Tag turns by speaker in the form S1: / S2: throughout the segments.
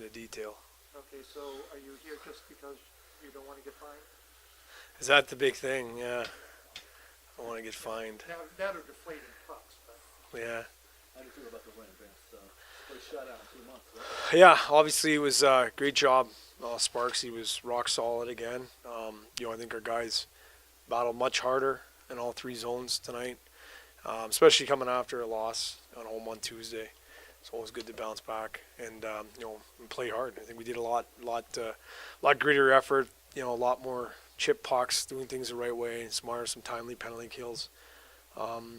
S1: of detail.
S2: Okay, so are you here just because you don't want to get fined?
S1: Is that the big thing? Yeah. I want to get fined.
S2: That or deflating pucks, but
S1: Yeah.
S3: How do you feel about the win, Vince? First shutout in 2 months, right?
S1: Yeah, obviously it was a great job. Sparks, he was rock solid again. I think our guys battled much harder in all three zones tonight, especially coming after a loss on home on Tuesday. It's always good to bounce back and and play hard. I think we did a lot grittier effort. A lot more chip pucks, doing things the right way, and some timely penalty kills.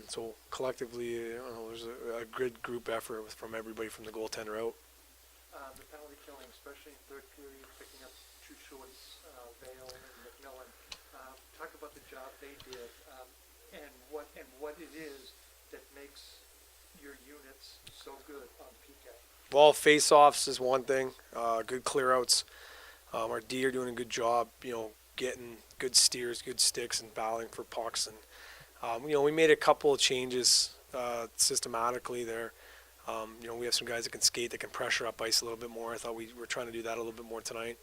S1: So collectively, there's a good group effort from everybody from the goaltender out.
S2: the penalty killing, especially in third period, picking up two shorts, Vale and McMillan. Talk about the job they did and what it is that makes your units so good on PK.
S1: Well, face-offs is one thing. Good clear-outs. Our D are doing a good job, getting good steers, good sticks, and battling for pucks. And we made a couple of changes systematically there. We have some guys that can skate, that can pressure up ice a little bit more. I thought we were trying to do that a little bit more tonight.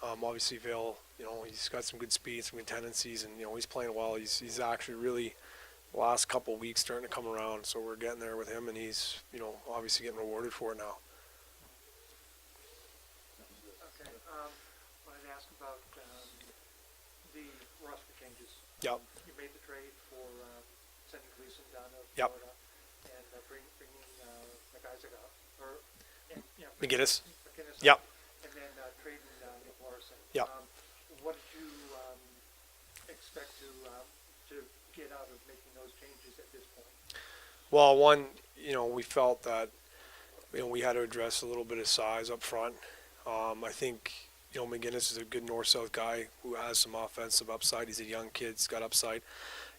S1: Obviously, Vale, he's got some good speed, some good tendencies, and he's playing well. He's actually really the last couple of weeks starting to come around. So we're getting there with him, and he's obviously getting rewarded for it now.
S2: Okay. Wanted to ask about the roster changes.
S1: Yep.
S2: You made the trade for sending Gleason down to
S1: Yep.
S2: Florida and bringing McIsaac up,
S1: McGinnis.
S2: McGinnis
S1: Yep.
S2: up, and then trading Nick Larson.
S1: Yep.
S2: What did you expect to get out of making those changes at this point?
S1: Well, one, we felt that we had to address a little bit of size up front. I think McGinnis is a good north-south guy who has some offensive upside. He's a young kid. He's got upside.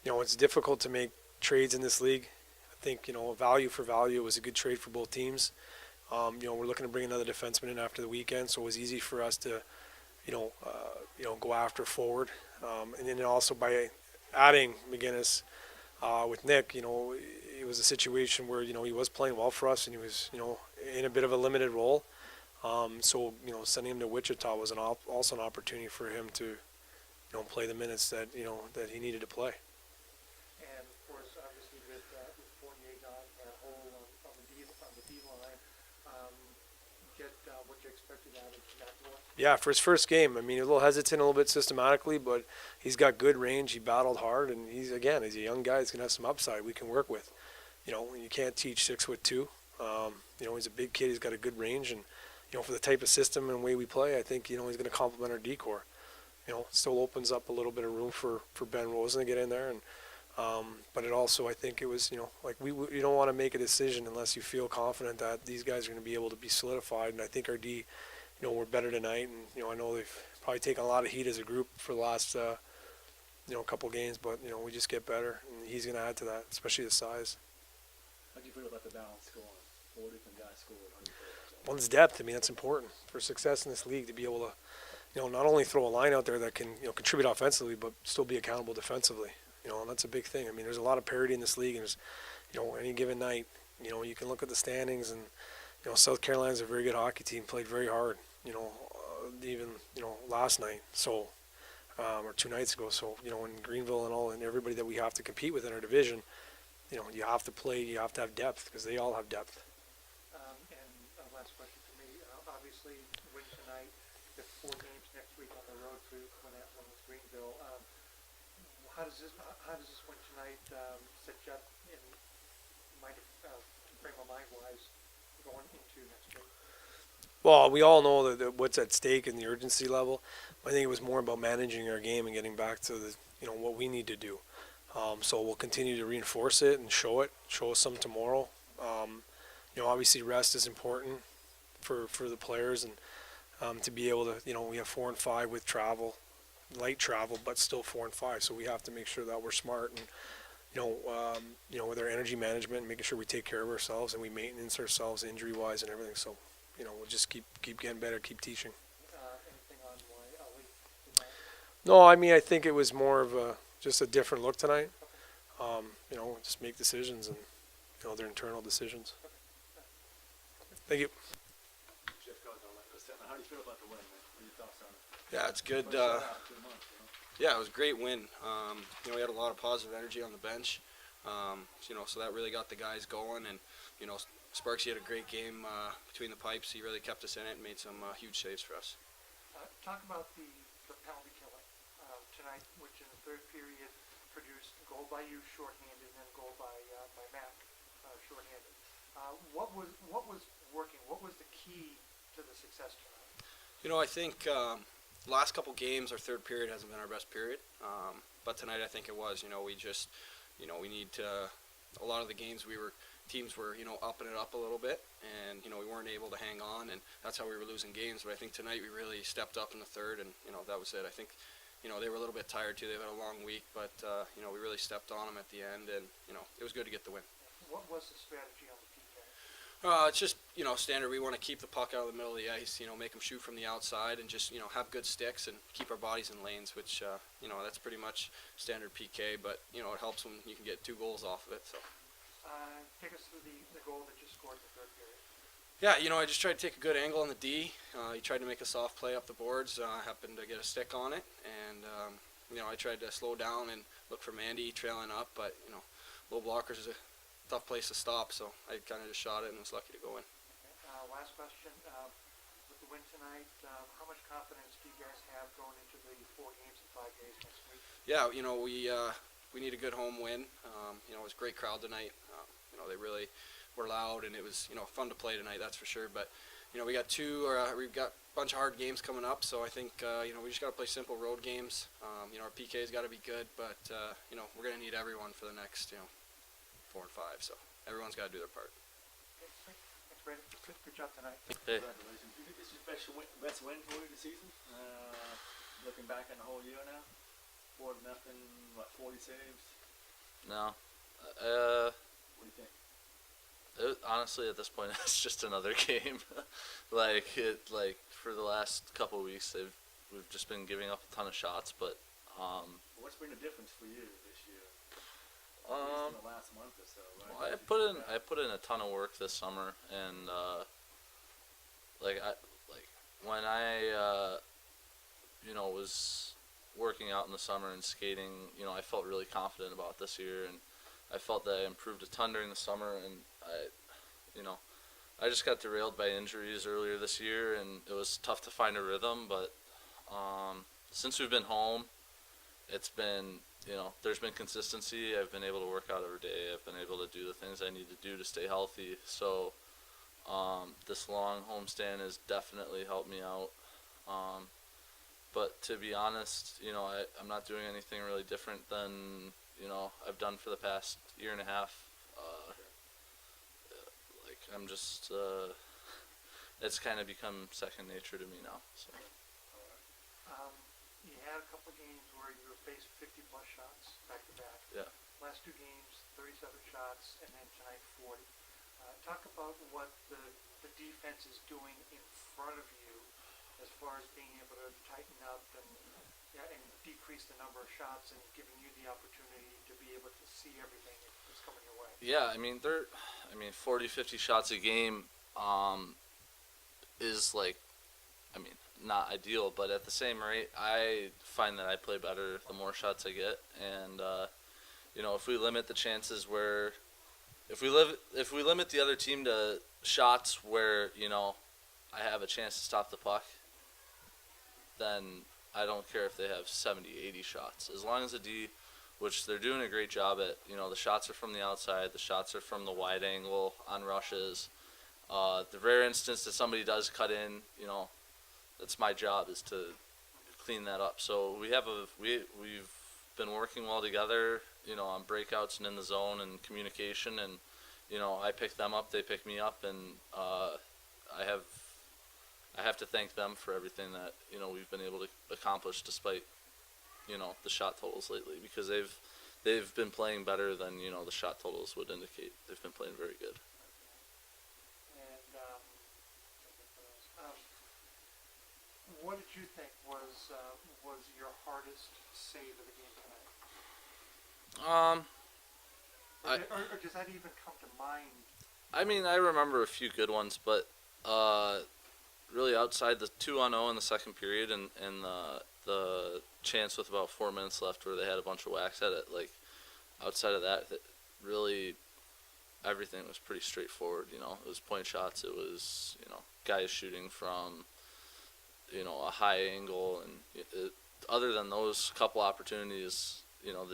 S1: It's difficult to make trades in this league. I think value for value was a good trade for both teams. We're looking to bring another defenseman in after the weekend, so it was easy for us to go after forward. And then also by adding McGinnis with Nick, it was a situation where he was playing well for us, and he was in a bit of a limited role. So sending him to Wichita was also an opportunity for him to play the minutes that that he needed to play.
S2: And of course, obviously with Fournier gone, hole on the D line, get what you expected out of McAvoy.
S1: Yeah, for his first game, he was a little hesitant a little bit systematically, but he's got good range. He battled hard, and he's a young guy. He's gonna have some upside we can work with. You can't teach 6'2". He's a big kid. He's got a good range, and for the type of system and way we play, I think he's going to complement our D-core. Still opens up a little bit of room for Ben Rosen to get in there, and but it also, I think it was you don't want to make a decision unless you feel confident that these guys are going to be able to be solidified. And I think our D, we're better tonight, and I know they've probably taken a lot of heat as a group for the last couple games, but we just get better, and he's going to add to that, especially the size.
S3: How do you feel about the balance scoring? 4 different guys scored. How do you feel about that?
S1: One's depth. That's important for success in this league, to be able to, not only throw a line out there that can, contribute offensively, but still be accountable defensively. And that's a big thing. There's a lot of parity in this league, and there's, any given night, you can look at the standings, and, South Carolina's a very good hockey team, played very hard, even, last night, so, or 2 nights ago. So, in Greenville and everybody that we have to compete with in our division, you have to play, you have to have depth, because they all have depth.
S2: And last question for me, obviously win tonight, the 4 games next week on the road for Gwinnett with Greenville. How does this win tonight set you up in frame of mind wise going into next week?
S1: Well, we all know that what's at stake in the urgency level. I think it was more about managing our game and getting back to the what we need to do. So we'll continue to reinforce it and show us some tomorrow. Obviously rest is important for the players, and to be able to, we have 4 and 5 with travel, light travel, but still 4 and 5. So we have to make sure that we're smart and, with our energy management, making sure we take care of ourselves and we maintenance ourselves injury-wise and everything. So, we'll just keep getting better, keep teaching.
S2: Anything on why Ali tonight?
S1: No, I think it was more of just a different look tonight. Just make decisions and, they're internal decisions. Thank you.
S3: Jeff Gardner, feel about the win, man? What are your thoughts on it?
S4: Yeah, it's good.
S3: First shot out, 2 months, you know?
S4: Yeah, it was a great win. We had a lot of positive energy on the bench. So that really got the guys going. And, Sparksy had a great game between the pipes. He really kept us in it and made some huge saves for us.
S2: Talk about the penalty killing tonight, which in the third period produced a goal by you shorthanded and then a goal by Mac shorthanded. What was working? What was the key to the success tonight?
S4: I think last couple games, our third period hasn't been our best period. But tonight I think it was. We just, we need to, a lot of the games teams were, upping it up a little bit, and, we weren't able to hang on, and that's how we were losing games. But I think tonight we really stepped up in the third, and, that was it. I think, they were a little bit tired too. They've had a long week, but, we really stepped on them at the end, and, it was good to get the win.
S2: What was the strategy on the PK?
S4: It's just, standard. We want to keep the puck out of the middle of the ice, make them shoot from the outside and just, have good sticks and keep our bodies in lanes, which, that's pretty much standard PK, but, it helps when you can get 2 goals off of it, so.
S2: Take us through the goal that you scored in the third period.
S4: Yeah, I just tried to take a good angle on the D. He tried to make a soft play up the boards. I happened to get a stick on it, and, I tried to slow down and look for Mandy trailing up, but, low blockers is a tough place to stop, so I kind of just shot it and was lucky to go in.
S2: Okay. Last question. With the win tonight, how much confidence do you guys have going into the 4 games in 5 days next week?
S4: Yeah, we need a good home win. It was a great crowd tonight. They really were loud, and it was, fun to play tonight, that's for sure. But, we've got a bunch of hard games coming up, so I think, we just got to play simple road games. Our PK's got to be good, but, we're going to need everyone for the next, 4 and 5, so everyone's got to do their part.
S2: Okay, great. Thanks, Brady. Good job tonight.
S5: Hey.
S3: Congratulations. Do you think this is best win for you this season? Looking back on the whole year now? 4-0, 40 saves?
S5: No.
S3: What do you think?
S5: Honestly, at this point, it's just another game. For the last couple of weeks, we've just been giving up a ton of shots. But
S3: What's been the difference for you this year? At
S5: um,
S3: least in the last month or so, right?
S5: well, I put in a ton of work this summer, and when I was working out in the summer and skating, I felt really confident about this year, and I felt that I improved a ton during the summer, and I just got derailed by injuries earlier this year, and it was tough to find a rhythm. But since we've been home, it's been, there's been consistency. I've been able to work out every day. I've been able to do the things I need to do to stay healthy. So this long homestand has definitely helped me out. But to be honest, I'm not doing anything really different than, I've done for the past year and a half. I'm just, it's kind of become second nature to me now. So.
S2: You had a couple of games where you were faced 50-plus shots back-to-back.
S5: Yeah.
S2: Last 2 games, 37 shots, and then tonight 40. Talk about what the defense is doing in front of you as far as being able to tighten up and decrease the number of shots and giving you the opportunity to be able to see everything that's coming your way.
S5: Yeah, 40, 50 shots a game is not ideal, but at the same rate, I find that I play better the more shots I get, and if we limit the chances where, if we limit the other team to shots where I have a chance to stop the puck, then I don't care if they have 70, 80 shots, as long as the D, which they're doing a great job at. The shots are from the outside, the shots are from the wide angle on rushes. The rare instance that somebody does cut in, that's my job, is to clean that up. So we've been working well together, on breakouts and in the zone and communication, and I pick them up, they pick me up, and I have to thank them for everything that we've been able to accomplish despite the shot totals lately, because they've been playing better than the shot totals would indicate. They've been playing very good.
S2: And what did you think was your hardest save of the game tonight? Or does that even come to mind?
S5: I remember a few good ones, but really outside the 2-0 in the second period and the chance with about 4 minutes left where they had a bunch of whacks at it, like outside of that, really everything was pretty straightforward. You know, it was point shots. It was, you know, guys shooting from, you know, a high angle, and other than those couple opportunities, you know,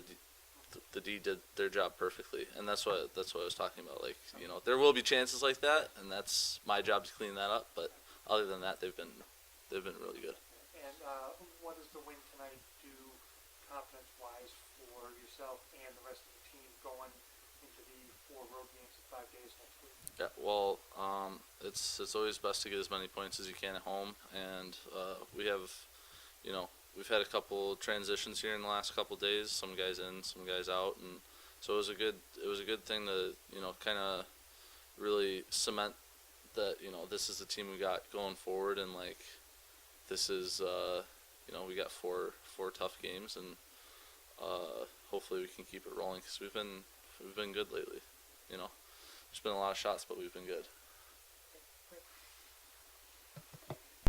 S5: the D did their job perfectly, and that's what I was talking about. Like, you know, there will be chances like that, and that's my job to clean that up. But other than that, they've been really good.
S2: And what does the win tonight do confidence-wise for yourself and the rest of the team going into the 4 road games in 5 days next week?
S5: Yeah, well, it's always best to get as many points as you can at home, and we have, you know, we've had a couple transitions here in the last couple days. Some guys in, some guys out, and so it was a good thing to, you know, kind of really cement that, you know, this is the team we got going forward, and like this is, you know, we got four tough games, and hopefully we can keep it rolling because we've been good lately. You know, there's been a lot of shots, but we've been good.